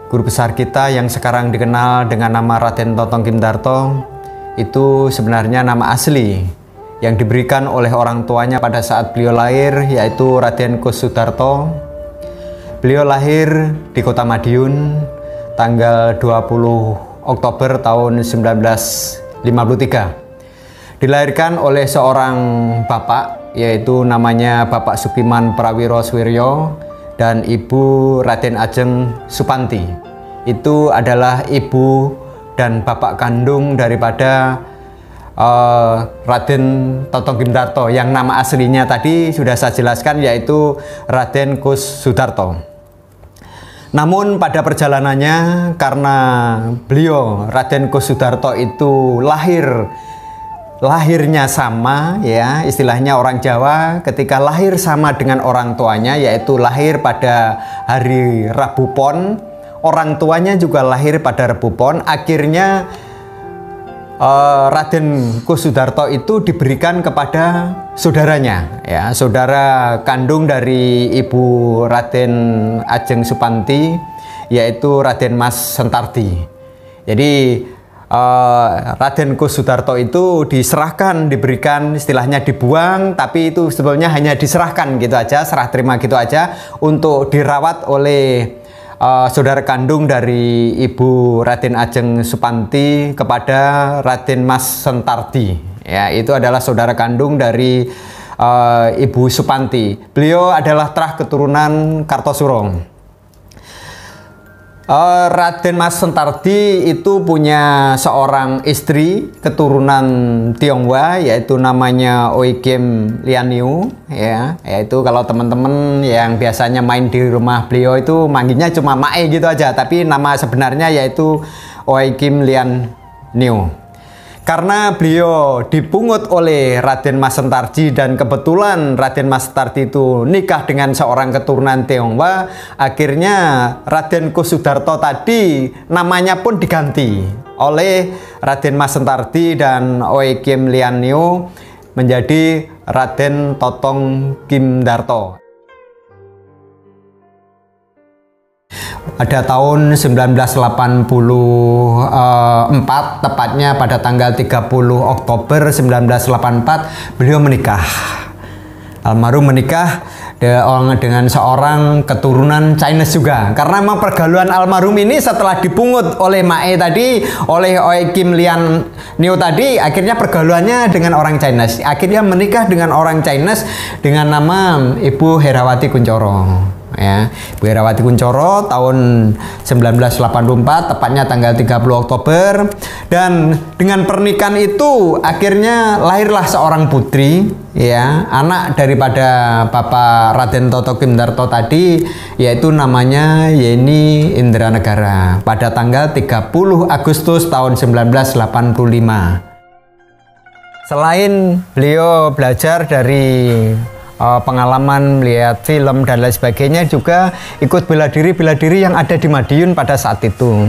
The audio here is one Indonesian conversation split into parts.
guru besar kita yang sekarang dikenal dengan nama Raden Totong Kim Darto itu sebenarnya nama asli yang diberikan oleh orang tuanya pada saat beliau lahir, yaitu Raden Kus Sudarto. Beliau lahir di Kota Madiun tanggal 20 Oktober tahun 1953. Dilahirkan oleh seorang bapak, yaitu namanya Bapak Supiman Prawiro Swiryo, dan Ibu Raden Ajeng Supanti. Itu adalah ibu dan bapak kandung daripada Raden Totong Kim Darto yang nama aslinya tadi sudah saya jelaskan, yaitu Raden Kus Sudarto. Namun pada perjalanannya, karena beliau Raden Kus Sudarto itu lahirnya sama, ya, istilahnya orang Jawa ketika lahir sama dengan orang tuanya, yaitu lahir pada hari Rabu Pon, orang tuanya juga lahir pada Rabu Pon. Akhirnya Raden Kus Sudarto itu diberikan kepada saudaranya, ya, saudara kandung dari Ibu Raden Ajeng Supanti, yaitu Raden Mas Sentardi. Jadi Raden Kus Sudarto itu diserahkan, diberikan, istilahnya dibuang, tapi itu sebetulnya hanya diserahkan gitu aja, serah terima gitu aja, untuk dirawat oleh saudara kandung dari Ibu Raden Ajeng Supanti kepada Raden Mas Sentardi. Ya, itu adalah saudara kandung dari Ibu Supanti. Beliau adalah terah keturunan Kartosuro. Raden Mas Sentardi itu punya seorang istri keturunan Tionghoa, yaitu namanya Oi Kim Lianiu, ya. Yaitu kalau teman-teman yang biasanya main di rumah beliau itu manggilnya cuma Mae gitu aja, tapi nama sebenarnya yaitu Oi Kim Lianiu. Karena beliau dipungut oleh Raden Mas Sentardi dan kebetulan Raden Mas Sentardi itu nikah dengan seorang keturunan Tionghoa, akhirnya Raden Kus Sudarto tadi namanya pun diganti oleh Raden Mas Sentardi dan Oi Kim Lianiu menjadi Raden Totong Kim Darto. Pada tahun 1984, tepatnya pada tanggal 30 Oktober 1984, beliau menikah. Almarhum menikah dengan seorang keturunan Chinese juga. Karena memang pergaulan almarhum ini setelah dipungut oleh Mae tadi, oleh Oi Kim Lianiu tadi, akhirnya pergaulannya dengan orang Chinese. Akhirnya menikah dengan orang Chinese dengan nama Ibu Herawati Kuncoro. Ya, Ibu Herawati Kuncoro tahun 1984, tepatnya tanggal 30 Oktober, dan dengan pernikahan itu akhirnya lahirlah seorang putri, ya, anak daripada Bapak Raden Totong Kim Darto tadi, yaitu namanya Yeni Indranegara pada tanggal 30 Agustus tahun 1985. Selain beliau belajar dari pengalaman melihat film dan lain sebagainya, juga ikut bela diri yang ada di Madiun pada saat itu.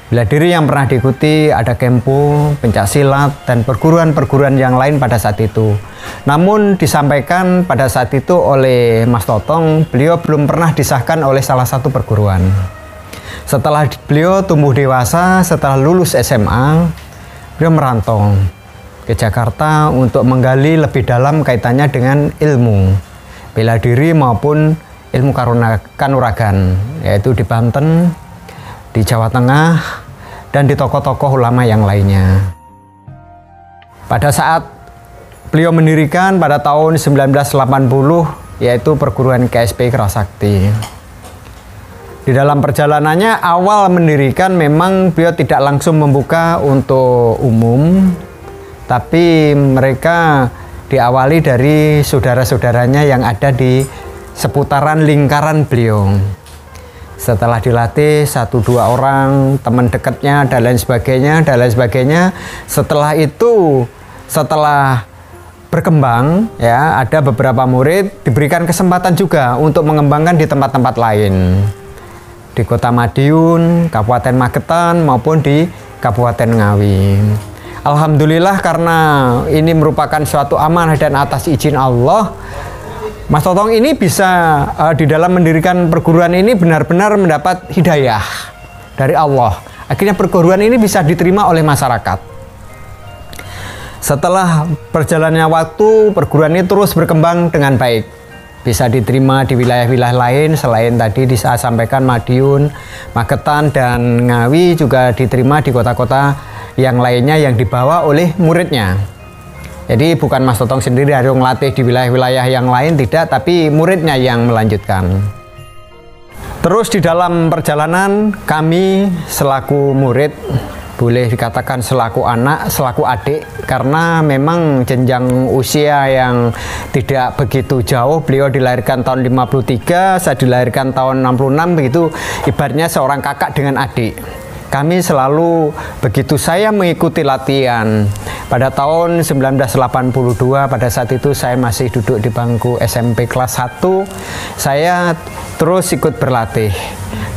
Bela diri yang pernah diikuti ada Kempo, pencak silat, dan perguruan-perguruan yang lain pada saat itu. Namun disampaikan pada saat itu oleh Mas Totong, beliau belum pernah disahkan oleh salah satu perguruan. Setelah beliau tumbuh dewasa, setelah lulus SMA, beliau merantau ke Jakarta untuk menggali lebih dalam kaitannya dengan ilmu bela diri maupun ilmu kanuragan, yaitu di Banten, di Jawa Tengah, dan di tokoh-tokoh ulama yang lainnya. Pada saat beliau mendirikan pada tahun 1980, yaitu perguruan KSP Kerasakti. Di dalam perjalanannya awal mendirikan memang beliau tidak langsung membuka untuk umum, tapi mereka diawali dari saudara-saudaranya yang ada di seputaran lingkaran beliau. Setelah dilatih 1-2 orang, teman dekatnya dan lain sebagainya, setelah itu, setelah berkembang, ya, ada beberapa murid diberikan kesempatan juga untuk mengembangkan di tempat-tempat lain, di Kota Madiun, Kabupaten Magetan, maupun di Kabupaten Ngawi. Alhamdulillah, karena ini merupakan suatu amanah dan atas izin Allah, Mas Totong ini bisa di dalam mendirikan perguruan ini benar-benar mendapat hidayah dari Allah. Akhirnya perguruan ini bisa diterima oleh masyarakat. Setelah berjalannya waktu, perguruan ini terus berkembang dengan baik. Bisa diterima di wilayah-wilayah lain selain tadi saya sampaikan Madiun, Magetan, dan Ngawi, juga diterima di kota-kota yang lainnya yang dibawa oleh muridnya. Jadi bukan Mas Totong sendiri harus ngelatih di wilayah-wilayah yang lain, tidak, tapi muridnya yang melanjutkan. Terus di dalam perjalanan kami selaku murid, boleh dikatakan selaku anak, selaku adik, karena memang jenjang usia yang tidak begitu jauh. Beliau dilahirkan tahun 53, saya dilahirkan tahun 66, begitu ibaratnya seorang kakak dengan adik. Kami selalu begitu saya mengikuti latihan pada tahun 1982, pada saat itu saya masih duduk di bangku SMP kelas 1, saya terus ikut berlatih.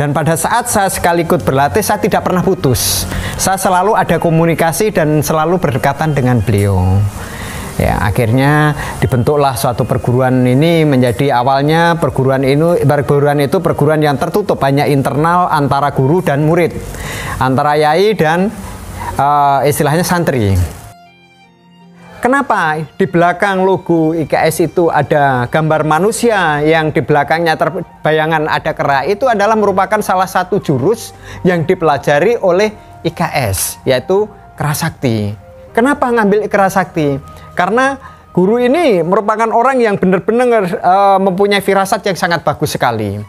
Dan pada saat saya sekali ikut berlatih, saya tidak pernah putus. Saya selalu ada komunikasi dan selalu berdekatan dengan beliau. Ya, akhirnya dibentuklah suatu perguruan ini. Menjadi awalnya perguruan itu perguruan yang tertutup, hanya internal antara guru dan murid, antara yai dan istilahnya santri. Kenapa di belakang logo IKS itu ada gambar manusia yang di belakangnya terbayangan ada kera? Itu adalah merupakan salah satu jurus yang dipelajari oleh IKS, yaitu kera sakti. Kenapa ngambil kera sakti? Karena guru ini merupakan orang yang benar-benar mempunyai firasat yang sangat bagus sekali.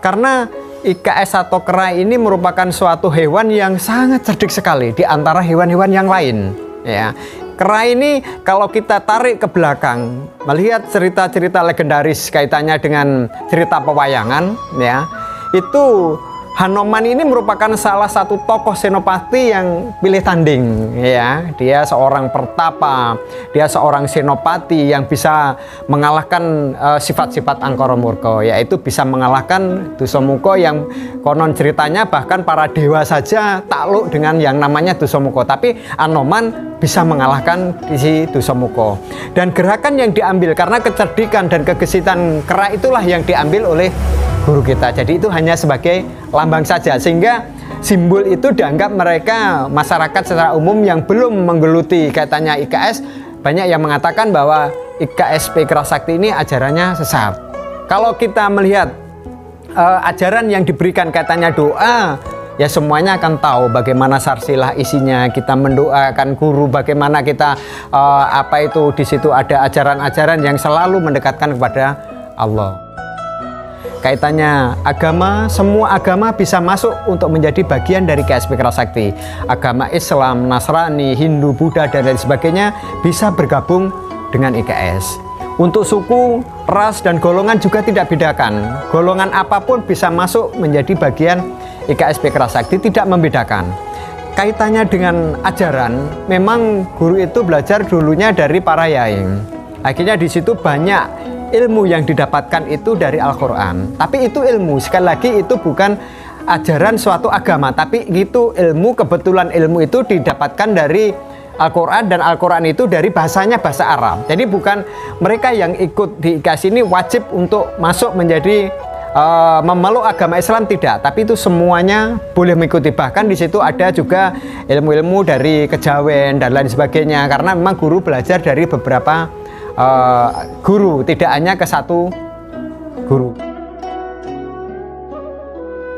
Karena IKS atau kera ini merupakan suatu hewan yang sangat cerdik sekali di antara hewan-hewan yang lain. Ya, kera ini kalau kita tarik ke belakang, melihat cerita-cerita legendaris kaitannya dengan cerita pewayangan, ya, itu Hanoman ini merupakan salah satu tokoh senopati yang pilih tanding, ya. Dia seorang pertapa, dia seorang senopati yang bisa mengalahkan sifat-sifat Angkara Murka, yaitu bisa mengalahkan Dusamuka yang konon ceritanya bahkan para dewa saja takluk dengan yang namanya Dusamuka. Tapi Hanoman bisa mengalahkan si Dusamuka. Dan gerakan yang diambil karena kecerdikan dan kegesitan kera itulah yang diambil oleh guru kita. Jadi itu hanya sebagai lambang saja, sehingga simbol itu dianggap mereka masyarakat secara umum yang belum menggeluti kaitannya IKS, banyak yang mengatakan bahwa IKSP Kera Sakti ini ajarannya sesat. Kalau kita melihat ajaran yang diberikan kaitannya doa, ya semuanya akan tahu bagaimana sarsilah isinya. Kita mendoakan guru, bagaimana kita di situ ada ajaran-ajaran yang selalu mendekatkan kepada Allah. Kaitannya agama, semua agama bisa masuk untuk menjadi bagian dari IKSP Kera Sakti. Agama Islam, Nasrani, Hindu, Buddha, dan lain sebagainya bisa bergabung dengan IKS. Untuk suku, ras, dan golongan juga tidak bedakan. Golongan apapun bisa masuk menjadi bagian IKSP Kera Sakti, tidak membedakan. Kaitannya dengan ajaran, memang guru itu belajar dulunya dari para yai. Akhirnya di situ banyak ilmu yang didapatkan itu dari Al-Quran. Tapi itu ilmu, sekali lagi itu bukan ajaran suatu agama, tapi itu ilmu, kebetulan ilmu itu didapatkan dari Al-Quran, dan Al-Quran itu dari bahasanya bahasa Arab. Jadi bukan mereka yang ikut di IKS ini wajib untuk masuk menjadi memeluk agama Islam, tidak. Tapi itu semuanya boleh mengikuti. Bahkan di situ ada juga ilmu-ilmu dari kejawen dan lain sebagainya. Karena memang guru belajar dari beberapa guru, tidak hanya ke satu guru.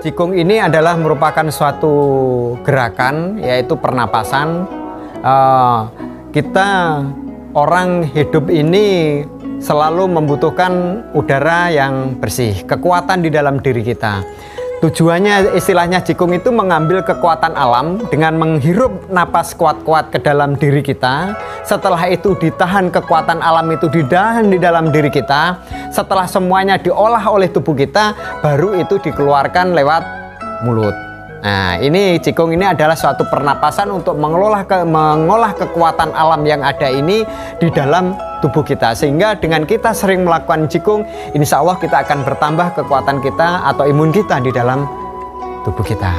Jikung ini adalah merupakan suatu gerakan, yaitu pernapasan. Kita orang hidup ini selalu membutuhkan udara yang bersih, kekuatan di dalam diri kita. Tujuannya istilahnya jikung itu mengambil kekuatan alam dengan menghirup napas kuat-kuat ke dalam diri kita. Setelah itu ditahan kekuatan alam itu ditahan di dalam diri kita. Setelah semuanya diolah oleh tubuh kita, baru itu dikeluarkan lewat mulut. Nah, ini jikung ini adalah suatu pernapasan untuk mengolah kekuatan alam yang ada ini di dalam tubuh kita. Sehingga dengan kita sering melakukan jikung, insya Allah kita akan bertambah kekuatan kita atau imun kita di dalam tubuh kita.